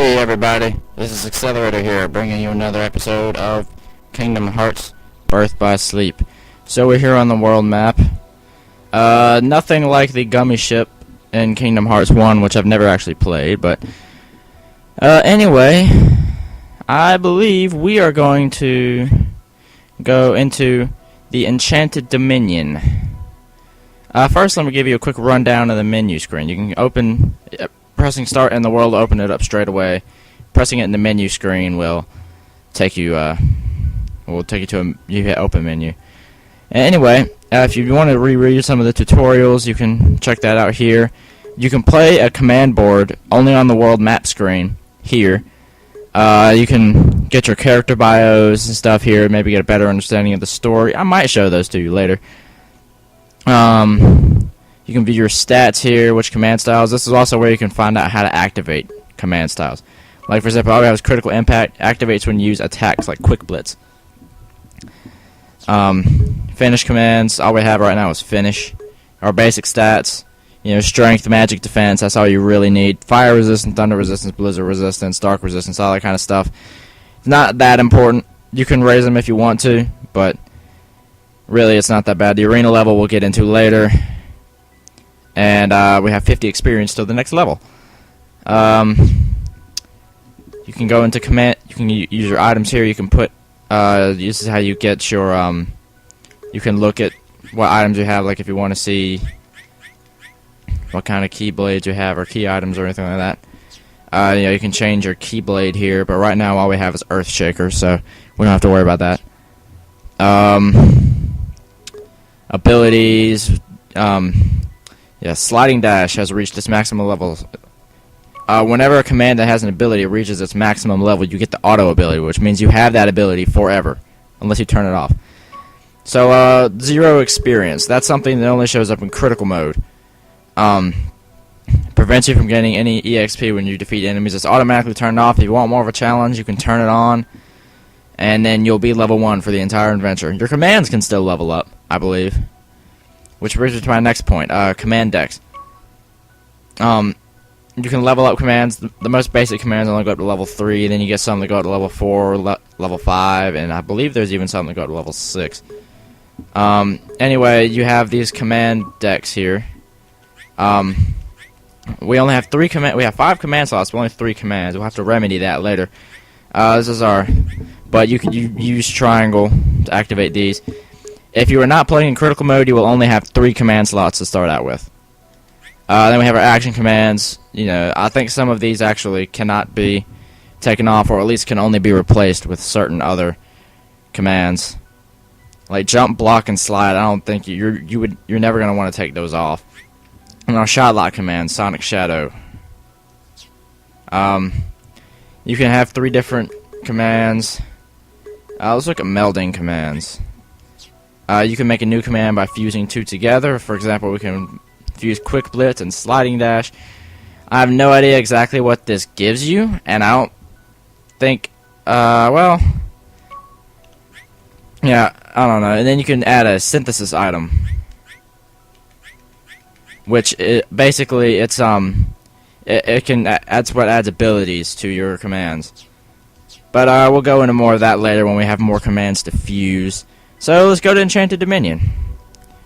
Hey everybody, this is Accelerator here, bringing you another episode of Kingdom Hearts Birth by Sleep. So we're here on the world map. Nothing like the gummy ship in Kingdom Hearts 1, which I've never actually played, but anyway, I believe we are going to go into the Enchanted Dominion. First, let me give you a quick rundown of the menu screen. You can open... Pressing start in the world will open it up straight away. Pressing it in the menu screen will take you to you hit open menu. Anyway, if you want to reread some of the tutorials, you can check that out here. You can play a command board only on the world map screen here. You can get your character bios and stuff here, maybe get a better understanding of the story. I might show those to you later. You can view your stats here, which command styles. This is also where you can find out how to activate command styles. Like, for example, all we have is Critical Impact. Activates when you use attacks like Quick Blitz. Finish commands. All we have right now is Finish. Our basic stats. You know, Strength, Magic, Defense. That's all you really need. Fire Resistance, Thunder Resistance, Blizzard Resistance, Dark Resistance, all that kind of stuff. It's not that important. You can raise them if you want to, but really it's not that bad. The arena level we'll get into later. And we have 50 experience till the next level. You can go into command. You can use your items here. You can put. This is how you get your. You can look at what items you have. Like if you want to see what kind of keyblades you have or key items or anything like that. You know, you can change your keyblade here. But right now all we have is Earthshaker, so we don't have to worry about that. Abilities. Yeah, Sliding Dash has reached its maximum level. Whenever a command that has an ability reaches its maximum level, you get the auto ability, which means you have that ability forever, unless you turn it off. So, 0 experience. That's something that only shows up in critical mode. Prevents you from getting any EXP when you defeat enemies. It's automatically turned off. If you want more of a challenge, you can turn it on, and then you'll be level 1 for the entire adventure. Your commands can still level up, I believe. Which brings me to my next point, command decks. You can level up commands. The most basic commands only go up to level 3, then you get some that go up to level 4, level 5, and I believe there's even some that go up to level 6. Anyway, you have these command decks here. We only have 5 command slots, but only 3 commands. We'll have to remedy that later. This is but you can use triangle to activate these. If you are not playing in critical mode, you will only have 3 command slots to start out with. Then we have our action commands. You know, I think some of these actually cannot be taken off, or at least can only be replaced with certain other commands, like jump, block, and slide. I don't think you're never gonna want to take those off. And our shot lock command, Sonic Shadow. You can have 3 different commands. Let's look at melding commands. You can make a new command by fusing 2 together. For example, we can fuse Quick Blitz and Sliding Dash. I have no idea exactly what this gives you, and I don't think, well, yeah, I don't know. And then you can add a synthesis item, which basically that's what adds abilities to your commands. But we'll go into more of that later when we have more commands to fuse. So let's go to Enchanted Dominion.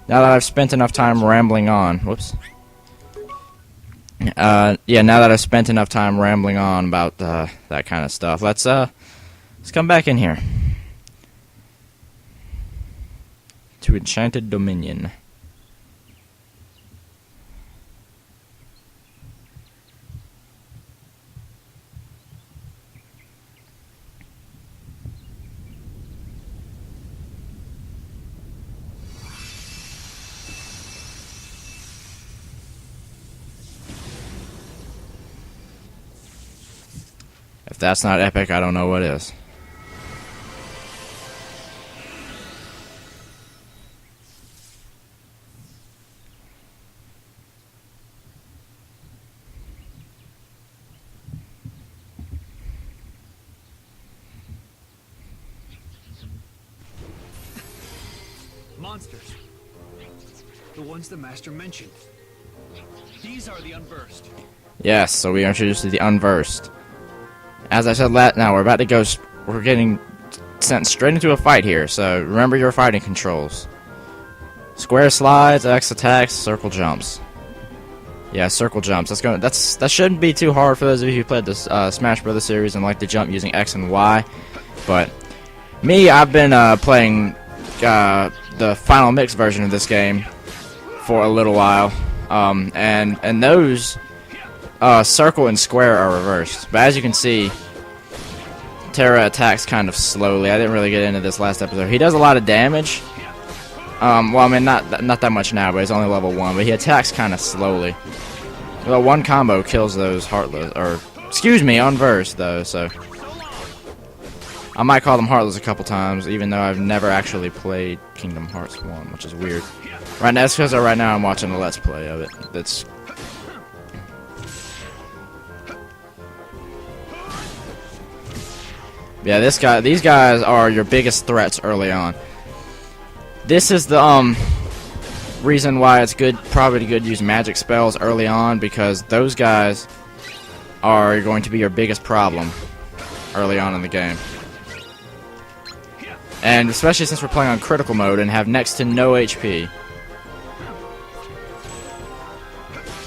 Now that I've spent enough time rambling on, whoops. Yeah, now that I've spent enough time rambling on about that kind of stuff, let's come back in here to Enchanted Dominion. If that's not epic, I don't know what is. Monsters. The ones the Master mentioned. These are the Unversed. Yes, so we are introduced to the Unversed. As I said, now we're about to go. We're getting sent straight into a fight here. So remember your fighting controls: square slides, X attacks, circle jumps. Yeah, circle jumps. That shouldn't be too hard for those of you who played this Smash Brothers series and like to jump using X and Y. But me, I've been playing the Final Mix version of this game for a little while, and those circle and square are reversed. But as you can see, Terra attacks kind of slowly. I didn't really get into this last episode. He does a lot of damage. Well, I mean, not that much now, but he's only level 1. But he attacks kind of slowly. Well, one combo kills those heartless, or excuse me, unversed though. So I might call them heartless a couple times, even though I've never actually played Kingdom Hearts 1, which is weird. Right now, it's because right now I'm watching a Let's Play of it. That's yeah, these guys are your biggest threats early on. This is the reason why it's probably good to use magic spells early on, because those guys are going to be your biggest problem early on in the game. And especially since we're playing on critical mode and have next to no HP.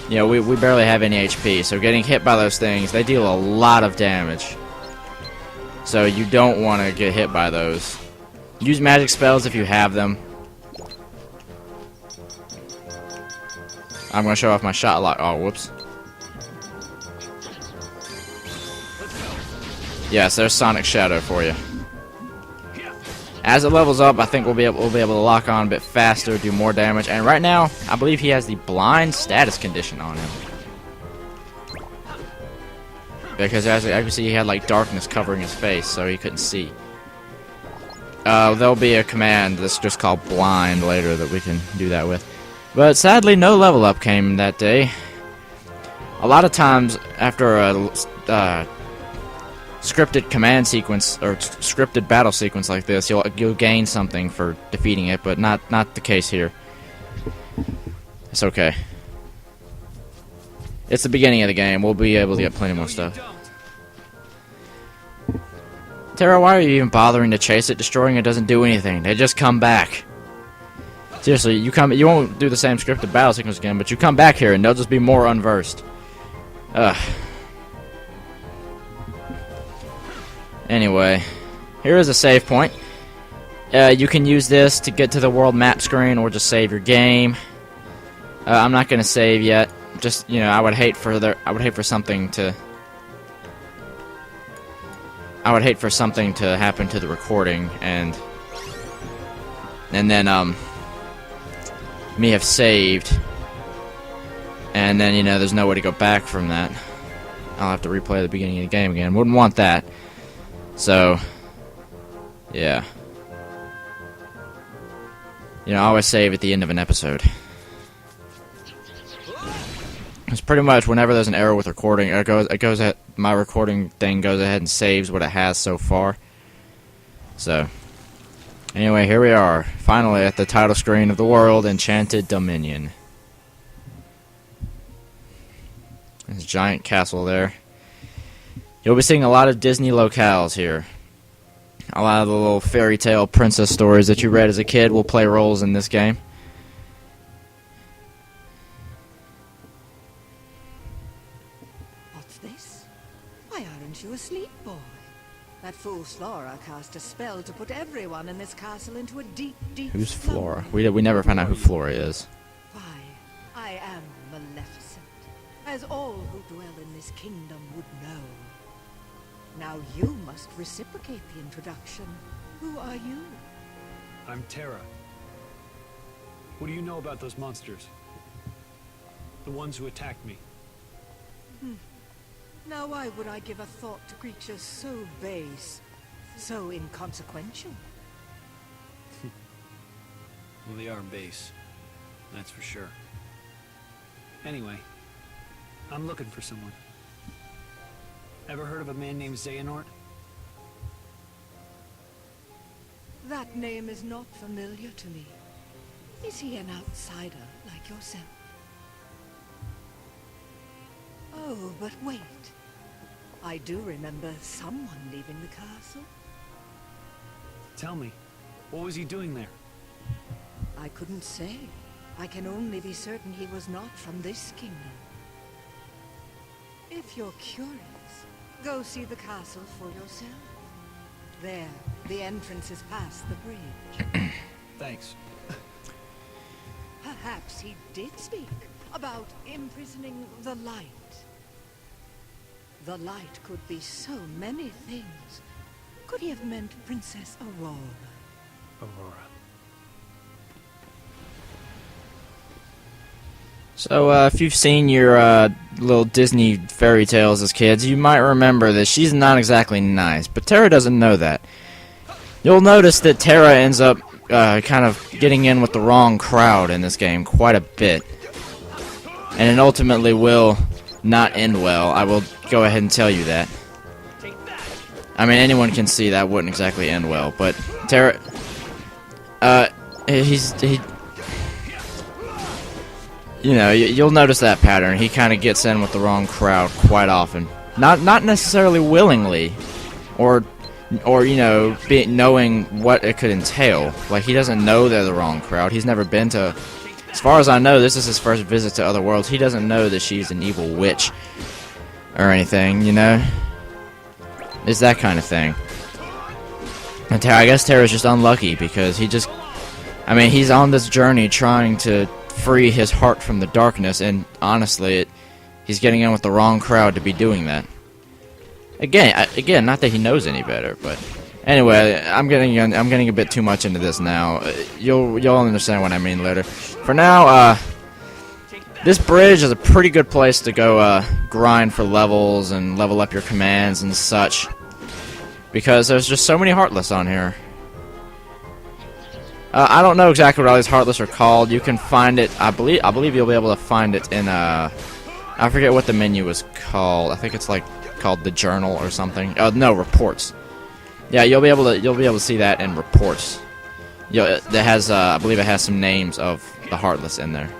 You know, we barely have any HP, so getting hit by those things, they deal a lot of damage. So you don't want to get hit by those. Use magic spells if you have them. I'm going to show off my shot lock. Oh, whoops. Yes, there's Sonic Shadow for you. As it levels up, I think we'll be able to lock on a bit faster, do more damage. And right now, I believe he has the blind status condition on him. Because as I can see, he had like darkness covering his face, so he couldn't see. There'll be a command that's just called blind later that we can do that with. But sadly, no level up came that day. A lot of times, after a scripted command sequence or scripted battle sequence like this, you'll gain something for defeating it, but not the case here. It's okay. It's the beginning of the game. We'll be able to get plenty more stuff. Terra, why are you even bothering to chase it? Destroying it doesn't do anything. They just come back. Seriously, you won't do the same scripted battle sequence again, but you come back here and they'll just be more unversed. Ugh. Anyway, here is a save point. You can use this to get to the world map screen or just save your game. I'm not gonna save yet. Just, you know, I would hate for something to happen to the recording and then me have saved and then, you know, there's no way to go back from that. I'll have to replay the beginning of the game again. Wouldn't want that. So, yeah. You know, I always save at the end of an episode. It's pretty much whenever there's an error with recording, my recording thing goes ahead and saves what it has so far. So, anyway, here we are, finally at the title screen of the world, Enchanted Dominion. There's a giant castle there. You'll be seeing a lot of Disney locales here. A lot of the little fairy tale princess stories that you read as a kid will play roles in this game. What's this? Why aren't you asleep, boy? That fool Flora cast a spell to put everyone in this castle into a deep, deep Who's slumber. Flora? We never found out who Flora is. Why, I am Maleficent, as all who dwell in this kingdom would know. Now you must reciprocate the introduction. Who are you? I'm Terra. What do you know about those monsters? The ones who attacked me. Now why would I give a thought to creatures so base, so inconsequential? Well, they are base. That's for sure. Anyway, I'm looking for someone. Ever heard of a man named Xehanort? That name is not familiar to me. Is he an outsider like yourself? Oh, but wait. I do remember someone leaving the castle. Tell me, what was he doing there? I couldn't say. I can only be certain he was not from this kingdom. If you're curious, go see the castle for yourself. There, the entrance is past the bridge. Thanks. Perhaps he did speak about imprisoning the light. The light could be so many things. Could he have meant Princess Aurora? Aurora. So, if you've seen your little Disney fairy tales as kids, you might remember that she's not exactly nice, but Terra doesn't know that. You'll notice that Terra ends up kind of getting in with the wrong crowd in this game quite a bit. And it ultimately will not end well. I will go ahead and tell you that. I mean, anyone can see that wouldn't exactly end well, but Terra... You know, you'll notice that pattern. He kind of gets in with the wrong crowd quite often. Not necessarily willingly, or you know, knowing what it could entail. Like, he doesn't know they're the wrong crowd. He's never been to... As far as I know, this is his first visit to other worlds. He doesn't know that she's an evil witch or anything, you know? It's that kind of thing. And I guess Terra's just unlucky because he just... I mean, he's on this journey trying to free his heart from the darkness, and honestly, he's getting in with the wrong crowd to be doing that. Again, not that he knows any better, but anyway, I'm getting a bit too much into this now. You'll understand what I mean later. For now, this bridge is a pretty good place to go grind for levels and level up your commands and such, because there's just so many Heartless on here. I don't know exactly what all these Heartless are called. You can find it. I believe you'll be able to find it in I forget what the menu was called. I think it's like called the journal or something. Oh no, reports. Yeah, you'll be able to see that in reports. That has I believe it has some names of the Heartless in there.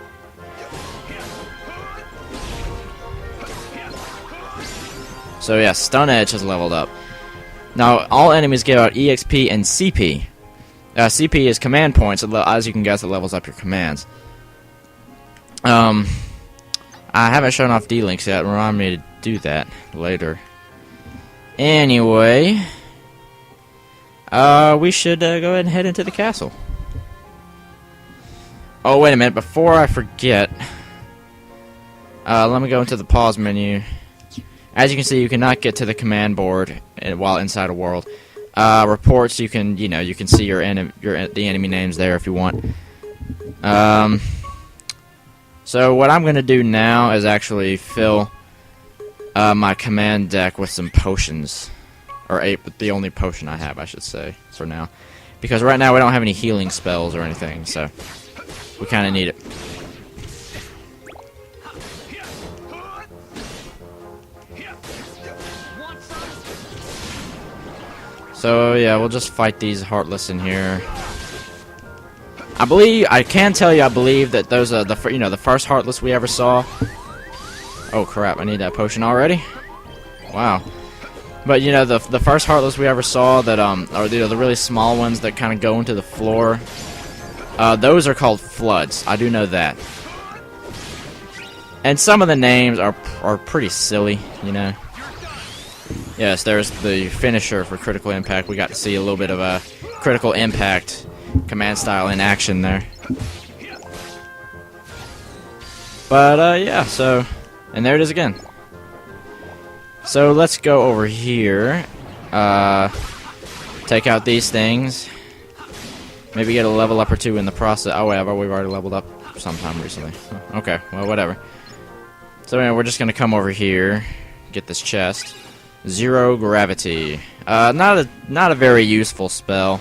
So yeah, Stun Edge has leveled up. Now all enemies give out EXP and CP. CP is command points. As you can guess, it levels up your commands. I haven't shown off D-Links yet. Remind me to do that later. Anyway, we should go ahead and head into the castle. Oh, wait a minute. Before I forget, let me go into the pause menu. As you can see, you cannot get to the command board while inside a world. Reports, you can see the enemy names there if you want. So what I'm gonna do now is actually fill my command deck with some potions, or the only potion I have, I should say, for now, because right now we don't have any healing spells or anything, so we kind of need it. So yeah, we'll just fight these Heartless in here. I believe that those are the first Heartless we ever saw. Oh crap! I need that potion already. Wow. But you know the first Heartless we ever saw that are the really small ones that kind of go into the floor. Those are called Floods. I do know that. And some of the names are pretty silly, you know. Yes, there's the finisher for critical impact. We got to see a little bit of a critical impact command style in action there. But yeah, so, and there it is again. So let's go over here, take out these things, maybe get a level up or two in the process. Oh wait, we've already leveled up sometime recently. Okay, well whatever. So anyway, we're just gonna come over here, get this chest. Zero gravity. Not a very useful spell.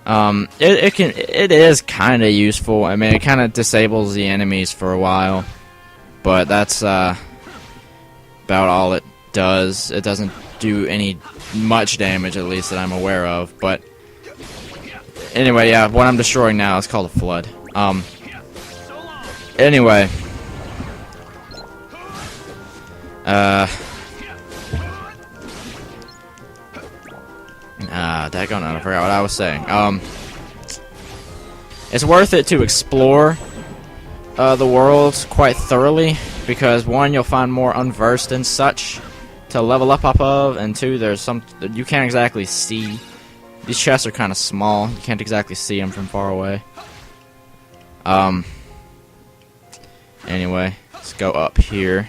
It is kind of useful. I mean, it kind of disables the enemies for a while, but that's about all it does. It doesn't do much damage, at least that I'm aware of. But anyway, yeah, what I'm destroying now is called a flood. Daggone, I forgot what I was saying. It's worth it to explore the world quite thoroughly, because one, you'll find more unversed and such to level up off of, and two, there's some you can't exactly see. These chests are kind of small. You can't exactly see them from far away. Anyway, let's go up here.